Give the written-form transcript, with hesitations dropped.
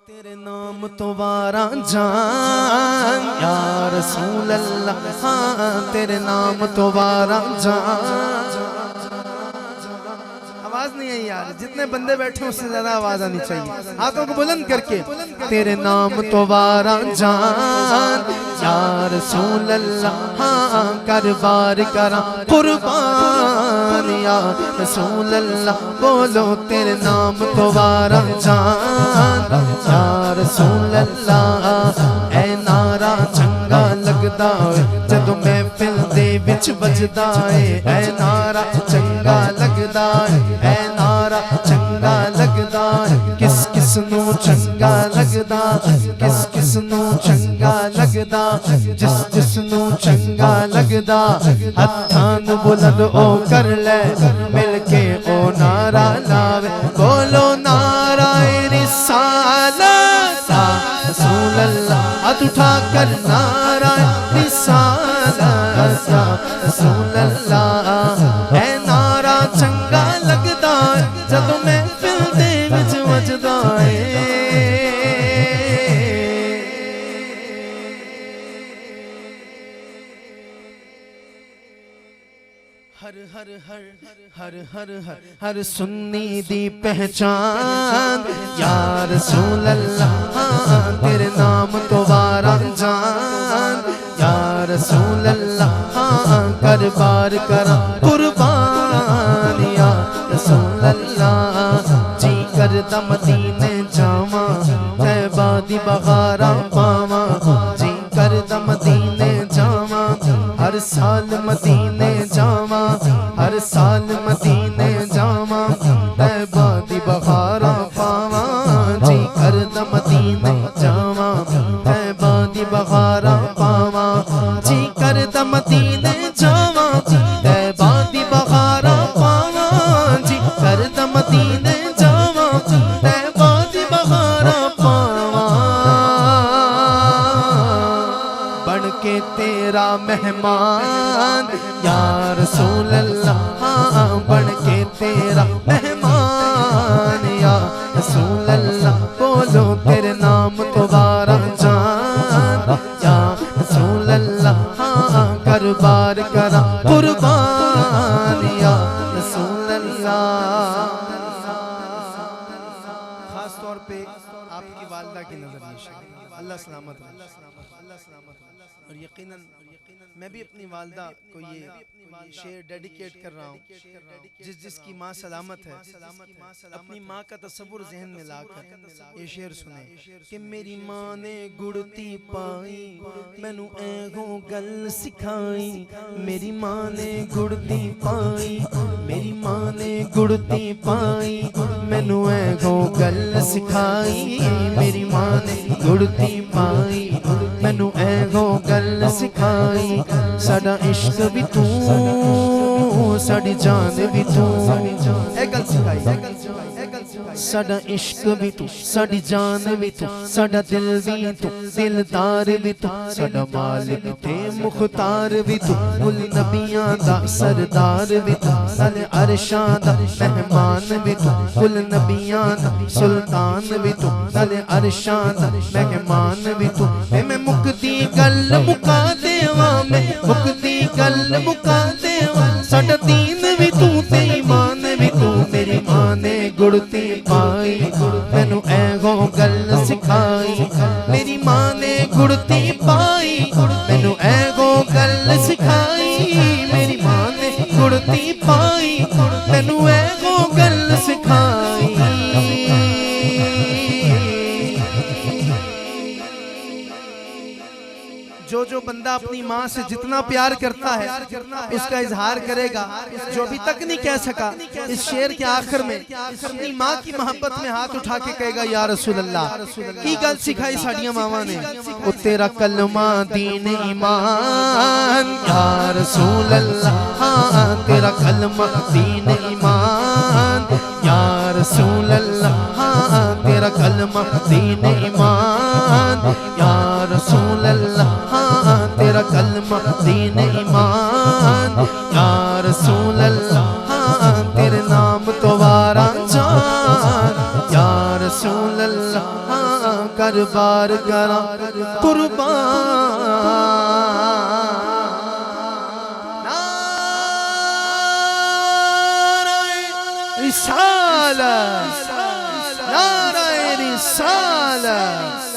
तेरे नाम तो वारा जान या रसूल अल्लाह, हाँ तेरे नाम तो वारा जान। आवाज नहीं आई यार, जितने बंदे बैठे उससे ज्यादा आवाज आनी चाहिए, हाथों को बुलंद करके। तेरे नाम तो वारा जान या रसूल अल्लाह, हाँ करबार करा कुर्बान या रसूल अल्लाह। बोलो तेरे नाम तो वारा जान या रसूल अल्लाह। ऐ नारा चंगा लगदा है जदों महफिल दे विच बजदा है, ऐ नारा चंगा लगदा है, ऐ नारा चंगा लगदा है। किस किस नू चंगा लगदा, किस किस नू चंगा लगदा, जिस जिस नू चंगा लगदा। हत्थां नू बुलंद ओ कर ले मिलके ओ नारा लावे। बोलो नारा रिसालत रसूल अल्लाह, हाथ उठा कर नारा रिसालत रसूल अल्लाह। ऐ नारा चंगा लगदा जदों महफिल दे विच वजदा है। हर हर हर हर हर हर हर सुन्नी दी पहचान या रसूल अल्लाह, हाँ तेरे नाम तो वारा जान या रसूल अल्लाह। हाँ करबार करा कुर्बान या रसूल अल्लाह। जी करदा मदीने जावा तैबा दी बहारा पावा, जी करदा मदीने जावा हर साल मदीने जावा, हर साल मदीने जावा तैबा दी बहारा पावा। जी करदा मदीने जावा तैबा दी बहारा पावा, जी करदा मदीने जावा तैबा दी बहारा पावा। जी करदा मदीने जावा तैबा दी बहारा पावा। बन के तेरा मेहमान या रसूल अल्लाह, हाँ बन के तेरा मेहमान या रसूल अल्लाह। बोलो तेरे नाम तो वारा जान या रसूल अल्लाह, हाँ करबार करा कुर्बान या रसूल अल्लाह। खास तौर पे आपकी वालिदा की नजर अल्लाह सलामत है, अल्लाह सलामत है। और यकीनन मैं भी अपनी वालिदा को ये शेर डेडिकेट कर रहा हूँ। जिस जिसकी माँ सलामत है, अपनी माँ का तस्वुर जहन में लाकर ये शेर सुने कि मेरी माँ ने गुड़ती पाई मैनू ऐगो गल सिखाई। मेरी माँ ने गुड़ती पाई, मेरी माँ ने गुड़ती पाई मैनू ऐगो गल सिखाई। मेरी माँ ने गुड़ती पाई मैनू ऐगो गल सिखाई। साडा इश्क भी तू, साडी जान भी तू, ऐ गल सिखाई। साडा इश्क भी तू, साडी जान भी तू, साडा दिल भी तू, दिलदार भी तू, साडा मालिक ते मुख्तार भी तू। कुल नबियां दा सरदार भी तू, साले अरशां दा मेहमान भी तू। कुल नबियां दा सुल्तान भी तू, साले अरशां दा मेहमान भी तू। मैं मुकदी गल मुका देवा, मैं मुकदी गल मुका देवा। साडा दीन भी तू ते ईमान भी तू। मेरी माँ ने गुड़ती पाई मैनू ऐगो गल सिखाई। मेरी माँ ने गुड़ती पाई मैनू ऐगो गल सिखाई। मेरी माँ ने गुड़ती पाई मैनू ऐगो गल सिखाई। जो जो बंदा अपनी माँ से जितना प्यार करता है उसका इजहार करेगा। जो अभी तक नहीं कह सका इस शेर के आखिर में अपनी माँ की मोहब्बत में हाथ उठा के कहेगा या रसूल अल्लाह। की गल सिखाई साड़ियां मावां ने, ओ तेरा कलमा दीन ईमान या रसूल अल्लाह, हाँ तेरा कलमा दीन ईमान या रसूल अल्लाह, हाँ तेरा कलमा दीन ईमान या रसूल अल्लाह, हाँ तेरा कलमा दीन ईमान या रसूल अल्लाह। हाँ तेरे नाम तो वारा जान या रसूल अल्लाह, हाँ कर बार करा कुर्बान। नारे रिसालत, नारे रिसालत।